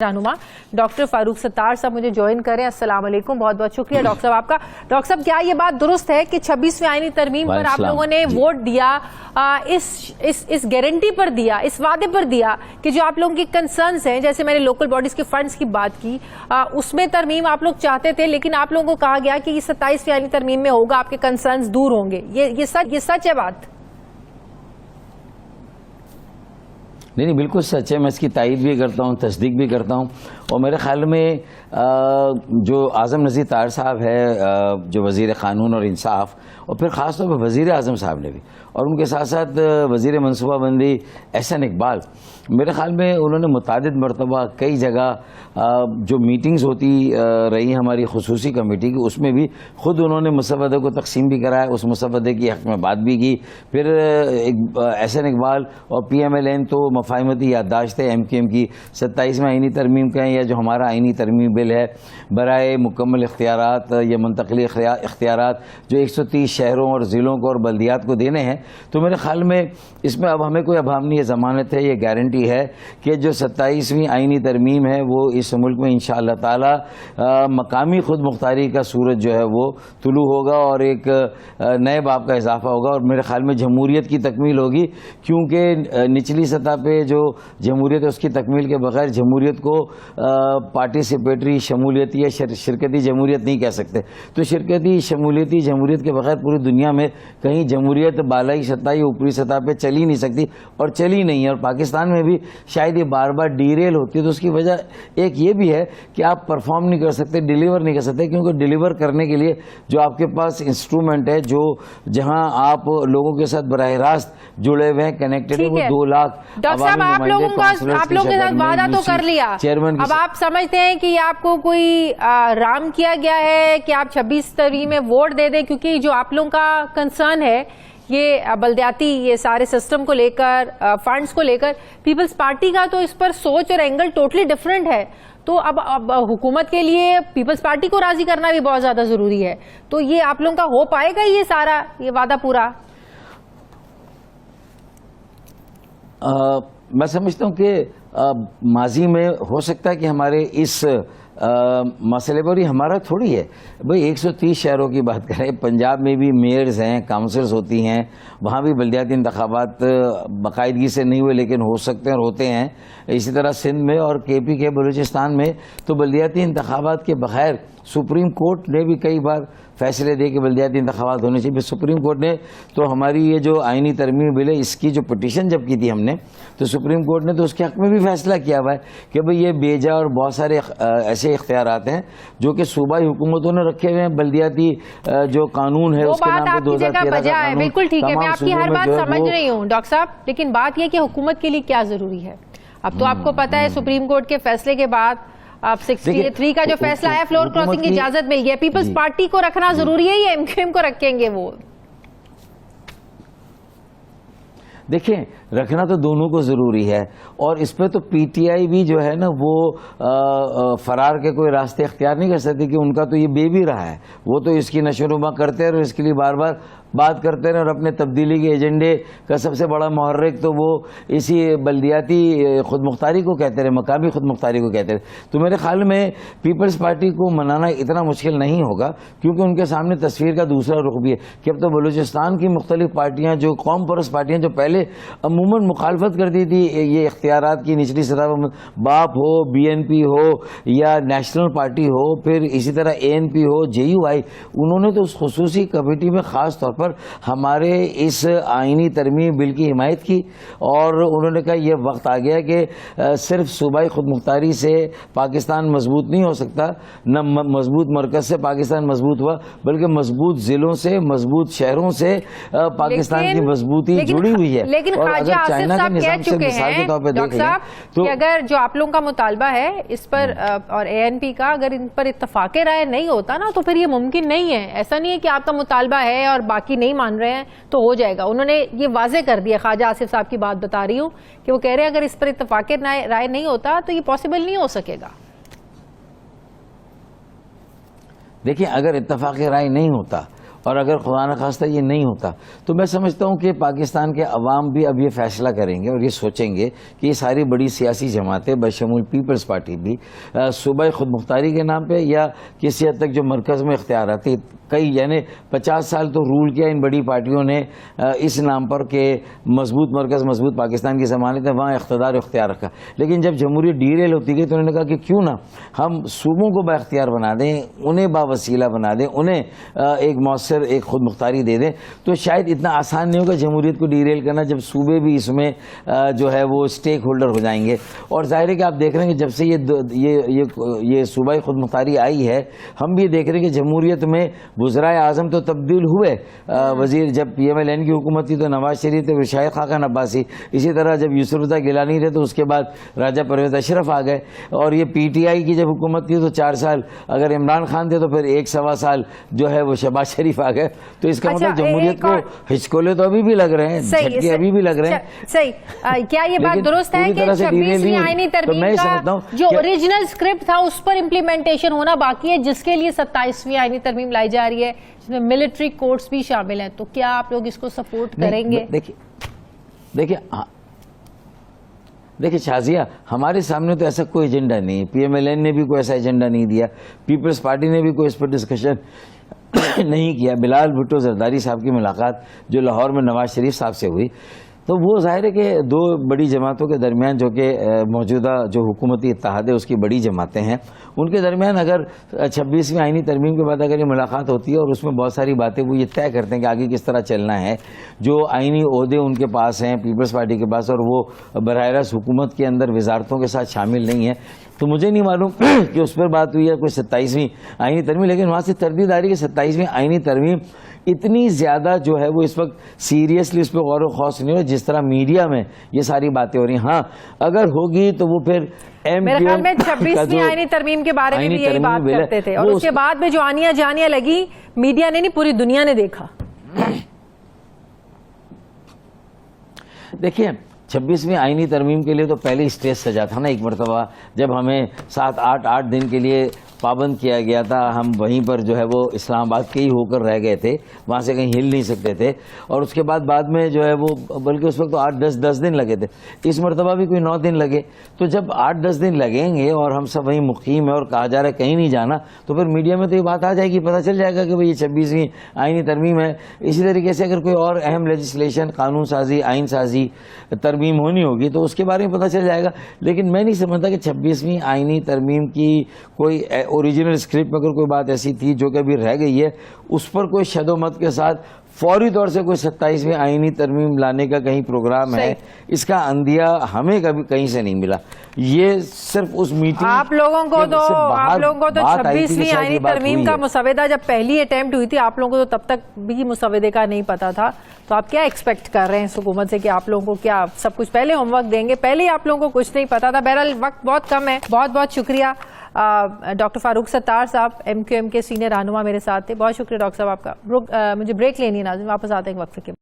رہنما ڈاکٹر فاروق ستار صاحب مجھے جوائن کریں. السلام علیکم, بہت بہت شکریہ ڈاکٹر صاحب آپ کا. ڈاکٹر صاحب کیا یہ بات درست ہے کہ 26ویں آئینی ترمیم پر آپ لوگوں نے ووٹ دیا, اس گارنٹی پر دیا, اس وعدے پر دیا کہ جو آپ لوگوں کی کنسرنز ہیں, جیسے میں نے لوکل باڈیز کے فنڈز کی بات کی, اس میں ترمیم آپ لوگ چاہتے تھے, لیکن آپ لوگوں کو کہا گیا کہ یہ 27ویں آئینی ترمیم میں ہوگا, آپ کے کنسرنز دور ہوں گے. یہ سچ ہے بات؟ نہیں, بالکل سچ ہے. میں اس کی تائید بھی کرتا ہوں, تصدیق بھی کرتا ہوں. اور میرے خیال میں جو اعظم نذیر طاہر صاحب ہے, جو وزیر قانون اور انصاف, اور پھر خاص طور پہ وزیر اعظم صاحب نے بھی, اور ان کے ساتھ ساتھ وزیر منصوبہ بندی احسن اقبال, میرے خیال میں انہوں نے متعدد مرتبہ کئی جگہ جو میٹنگز ہوتی رہی ہماری خصوصی کمیٹی کی, اس میں بھی خود انہوں نے مسودے کو تقسیم بھی کرایا, اس مسودے کی حق میں بات بھی کی. پھر احسن اقبال اور پی ایم ایل این تو مفاہمتی یادداشت ہے ایم کیو ایم کی 27ویں آئینی ترمیم کا, یا جو ہمارا آئینی ترمیم بل ہے برائے مکمل اختیارات یا منتقلی اختیارات جو 130 شہروں اور ضلعوں کو اور بلدیات کو دینے ہیں, تو میرے خیال میں اس میں اب ہمیں کوئی ابہام نہیں ہے, ضمانت ہے, یہ گارنٹی ہے کہ جو 27ویں آئینی ترمیم ہے وہ اس ملک میں انشاءاللہ تعالی مقامی خود مختاری کا سورج جو ہے وہ طلوع ہوگا اور ایک نئے باب کا اضافہ ہوگا, اور میرے خیال میں جمہوریت کی تکمیل ہوگی. کیونکہ نچلی سطح پہ جو جمہوریت ہے اس کی تکمیل کے بغیر جمہوریت کو پارٹیسپیٹری شمولیتی یا شرکتی جمہوریت نہیں کہہ سکتے. تو شرکتی شمولیتی جمہوریت کے بغیر پوری دنیا میں کہیں جمہوریت بالائی سطح یا اوپری سطح پہ چل ہی نہیں سکتی, اور چلی نہیں ہے. اور پاکستان میں بھی شاید یہ بار بار ڈیریل ہوتی ہے, تو اس کی وجہ ایک یہ بھی ہے کہ آپ پرفارم نہیں کر سکتے, ڈیلیور نہیں کر سکتے, کیونکہ ڈیلیور کرنے کے لیے جو آپ کے پاس انسٹرومنٹ ہے, جو جہاں آپ لوگوں کے ساتھ براہ راست جڑے ہوئے ہیں, کنیکٹڈ ہے, وہ 2 لاکھ ڈاکٹر صاحب آپ لوگوں کے ساتھ وعدہ تو کر لیا. اب آپ سمجھتے ہیں کہ آپ کو کوئی رام کیا گیا ہے کہ آپ 26 ترمیم میں ووٹ دے دیں, کیونکہ جو آپ لوگوں کا کنسرن ہے یہ بلدیاتی یہ سارے سسٹم کو لے کر, فنڈز کو لے کر, پیپلز پارٹی کا تو اس پر سوچ اور اینگل ٹوٹلی ڈیفرنٹ ہے. تو اب حکومت کے لیے پیپلز پارٹی کو راضی کرنا بھی بہت زیادہ ضروری ہے. تو یہ آپ لوگوں کا ہو پائے گا یہ سارا یہ وعدہ پورا؟ میں سمجھتا ہوں کہ ماضی میں ہو سکتا ہے کہ ہمارے اس مسئلے پر, یہ ہمارا تھوڑی ہے بھئی. 130 شہروں کی بات کریں, پنجاب میں بھی میئرز ہیں, کاؤنسلز ہوتی ہیں, وہاں بھی بلدیاتی انتخابات باقاعدگی سے نہیں ہوئے لیکن ہو سکتے ہیں اور ہوتے ہیں. اسی طرح سندھ میں اور کے پی کے بلوچستان میں تو بلدیاتی انتخابات کے بغیر سپریم کورٹ نے بھی کئی بار فیصلے دے کہ بلدیاتی انتخابات ہونے چاہیے. سپریم کورٹ نے تو ہماری یہ جو آئینی ترمیم بل ہے اس کی جو پٹیشن جب کی تھی ہم نے, تو سپریم کورٹ نے تو اس کے حق میں بھی فیصلہ کیا ہوا ہے کہ بھئی یہ بیجا اور بہت سارے ایسے اختیارات ہیں جو کہ صوبائی حکومتوں نے رکھے ہوئے ہیں. بلدیاتی جو قانون ہے اس کے نام پہ 2013 کا قانون, بالکل ٹھیک ہے, میں آپ کی ہر بات سمجھ رہی ہوں ڈاکٹر صاحب, لیکن بات یہ کہ حکومت کے لیے کیا ضروری ہے. اب تو آپ کو پتا ہے سپریم کورٹ کے فیصلے کے بعد اب 63 کا جو فیصلہ ہے فلور کراسنگ کی اجازت مل گئی. پیپلز پارٹی کو رکھنا ضروری ہے یا ایم کیو ایم کو رکھیں گے؟ وہ دیکھیں, رکھنا تو دونوں کو ضروری ہے, اور اس پہ تو پی ٹی آئی بھی جو ہے نا وہ فرار کے کوئی راستے اختیار نہیں کر سکتی, کہ ان کا تو یہ بیبی رہا ہے. وہ تو اس کی نشو و نما کرتے ہیں اور اس کے لیے بار بار بات کرتے رہے, اور اپنے تبدیلی کے ایجنڈے کا سب سے بڑا محرک تو وہ اسی بلدیاتی خود مختاری کو کہتے رہے, مقامی خود مختاری کو کہتے رہے. تو میرے خیال میں پیپلز پارٹی کو منانا اتنا مشکل نہیں ہوگا, کیونکہ ان کے سامنے تصویر کا دوسرا رخ بھی ہے کہ اب تو بلوچستان کی مختلف پارٹیاں, جو قوم پرست پارٹیاں جو پہلے عموماً مخالفت کرتی تھی یہ اختیارات کی نچلی سطح پر, باپ ہو, بی این پی ہو یا نیشنل پارٹی ہو, پھر اسی طرح اے N P who, J you آئی, انہوں نے تو اس خصوصی کمیٹی میں خاص طور پر ہمارے اس آئینی ترمیم بل کی حمایت کی, اور انہوں نے کہا یہ وقت آ گیا کہ صرف صوبائی خود مختاری سے پاکستان مضبوط نہیں ہو سکتا, نہ مضبوط مرکز سے پاکستان مضبوط ہوا, بلکہ مضبوط ضلعوں سے, مضبوط شہروں سے پاکستان کی مضبوطی جڑی ہوئی ہے. لیکن خواجہ آصف صاحب کہہ چکے ہیں ڈاکٹر صاحب کہ اگر جو آپ لوگوں کا مطالبہ ہے اس پر اور اے این پی کا, اگر ان پر اتفاق رائے نہیں ہوتا نا تو پھر یہ ممکن نہیں ہے. ایسا نہیں ہے کہ آپ کا مطالبہ ہے اور باقی نہیں مان رہے ہیں تو ہو جائے گا. انہوں نے یہ واضح کر دیا, خواجہ آصف صاحب کی بات بتا رہی ہوں, کہ وہ کہہ رہے ہیں اگر اس پر اتفاق رائے نہیں ہوتا تو یہ پاسبل نہیں ہو سکے گا. دیکھیں, اگر اتفاق رائے نہیں ہوتا اور اگر خدا نخواستہ یہ نہیں ہوتا تو میں سمجھتا ہوں کہ پاکستان کے عوام بھی اب یہ فیصلہ کریں گے اور یہ سوچیں گے کہ یہ ساری بڑی سیاسی جماعتیں بشمول پیپلز پارٹی بھی صوبائی خود مختاری کے نام پہ یا کسی حد تک جو مرکز میں اختیاراتی کئی یعنی 50 سال تو رول کیا ان بڑی پارٹیوں نے اس نام پر کہ مضبوط مرکز مضبوط پاکستان کی ضمانت ہے وہاں اختیار رکھا. لیکن جب جمہوریت ڈیریل ہوتی گئی تو انہوں نے کہا کہ کیوں نہ ہم صوبوں کو با اختیار بنا دیں, انہیں باوسیلہ بنا دیں, انہیں ایک مؤثر ایک خود مختاری دے دیں. تو شاید اتنا آسان نہیں ہوگا جمہوریت کو ڈیریل کرنا جب صوبے بھی اس میں جو ہے وہ اسٹیک ہولڈر ہو جائیں گے. اور ظاہر ہے کہ آپ دیکھ رہے ہیں کہ جب سے یہ صوبائی خود مختاری آئی ہے ہم بھی دیکھ رہے ہیں کہ جمہوریت میں وزرائے اعظم تو تبدیل ہوئے. وزیر جب پی ایم ایل این کی حکومت تھی تو نواز شریف تھے, شاہد خاقان عباسی. اسی طرح جب یوسف رضا گیلانی تھے تو اس کے بعد راجہ پرویز اشرف آ گئے. اور یہ پی ٹی آئی کی جب حکومت تھی تو 4 سال, اگر عمران خان تھے تو پھر 1.25 سال جو ہے وہ شہباز شریف آ گئے. تو اس کا مطلب جمہوریت کو ہچکولے تو ابھی بھی لگ رہے ہیں, جھٹکے ابھی بھی لگ رہے ہیں. صحیح. کیا یہ بات درست ہے کہ 26ویں آئینی ترمیم کا جو اوریجنل اسکرپٹ تھا اس پر امپلیمنٹیشن ہونا باقی ہے, جس کے لیے 27ویں آئینی ترمیم لائی جا رہی ہے جس میں ملٹری کورٹس بھی شامل ہیں, تو کیا آپ لوگ اس کو سپورٹ کریں گے؟ دیکھیں شازیہ, ہمارے سامنے تو ایسا کوئی ایجنڈا نہیں. پی ایم ایل این نے بھی کوئی ایسا ایجنڈا نہیں دیا, پیپلز پارٹی نے بھی کوئی اس پر ڈسکشن نہیں کیا. بلال بھٹو زرداری صاحب کی ملاقات جو لاہور میں نواز شریف صاحب سے ہوئی تو وہ ظاہر ہے کہ 2 بڑی جماعتوں کے درمیان جو کہ موجودہ جو حکومتی اتحاد ہے اس کی بڑی جماعتیں ہیں, ان کے درمیان اگر 26ویں آئینی ترمیم کے بعد اگر یہ ملاقات ہوتی ہے اور اس میں بہت ساری باتیں وہ یہ طے کرتے ہیں کہ آگے کس طرح چلنا ہے, جو آئینی عہدے ان کے پاس ہیں پیپلز پارٹی کے پاس اور وہ براہ راست حکومت کے اندر وزارتوں کے ساتھ شامل نہیں ہیں, تو مجھے نہیں معلوم کہ اس پر بات ہوئی ہے کوئی 27ویں آئینی ترمیم. لیکن وہاں سے تردید آ رہی ہے کہ 27ویں آئینی ترمیم اتنی زیادہ جو ہے وہ اس وقت سیریسلی اس پہ غور و خوض نہیں ہو جس طرح میڈیا میں یہ ساری باتیں ہو رہی ہیں. ہاں اگر ہوگی تو وہ پھر میرے خیال میں 26ویں آئینی ترمیم کے بارے میں بھی یہی بات کرتے تھے, اور اس کے بعد میں جو آنیاں جانیاں لگی میڈیا نے نہیں پوری دنیا نے دیکھا. دیکھیے 26ویں آئینی ترمیم کے لیے تو پہلے اسٹیج سجا تھا نا ایک مرتبہ, جب ہمیں 7-8 دن کے لیے پابند کیا گیا تھا. ہم وہیں پر جو ہے وہ اسلام آباد کے ہی ہو کر رہ گئے تھے, وہاں سے کہیں ہل نہیں سکتے تھے. اور اس کے بعد میں جو ہے وہ بلکہ اس وقت تو 8-10 دن لگے تھے. اس مرتبہ بھی کوئی 9 دن لگے. تو جب 8-10 دن لگیں گے اور ہم سب وہیں مقیم ہیں اور کہا جا رہا ہے کہیں نہیں جانا, تو پھر میڈیا میں تو یہ بات آ جائے گی, پتہ چل جائے گا کہ بھئی یہ 26ویں آئینی ترمیم ہے. اسی طریقے سے اگر کوئی اور اہم لیجسلیشن, قانون سازی, آئین سازی ترمیم ہونی ہوگی تو اس کے بارے میں پتہ چل جائے گا. لیکن میں نہیں سمجھتا کہ 26ویں آئینی ترمیم کی کوئی اوریجنل اسکرپٹ میں اگر کوئی بات ایسی تھی جو کہ ابھی رہ گئی ہے, اس پر کوئی شد و مت کے ساتھ فوری طور سے کوئی 27ویں آئینی ترمیم لانے کا کہیں پروگرام ہے, اس کا اندیہ ہمیں کبھی کہیں سے نہیں ملا. یہ صرف اس میٹنگ آپ لوگوں کو تو 26ویں آئینی ترمیم کا مسودہ جب پہلی اٹیمپٹ ہوئی تھی آپ لوگوں کو تو تب تک بھی مسودے کا نہیں پتا تھا. تو آپ کیا ایکسپیکٹ کر رہے ہیں اس حکومت سے کہ آپ لوگوں کو کیا سب کچھ پہلے ہوم ورک دیں گے؟ پہلے ہی آپ لوگوں کو کچھ نہیں پتا تھا. بہرحال وقت بہت کم ہے. بہت بہت شکریہ ڈاکٹر فاروق ستار صاحب, ایم کیو ایم کے سینئر رہنما میرے ساتھ تھے. بہت شکریہ ڈاکٹر صاحب آپ کا. مجھے بریک لینی ہے ناظرین, واپس آتے ہیں ایک وقفے کے بعد.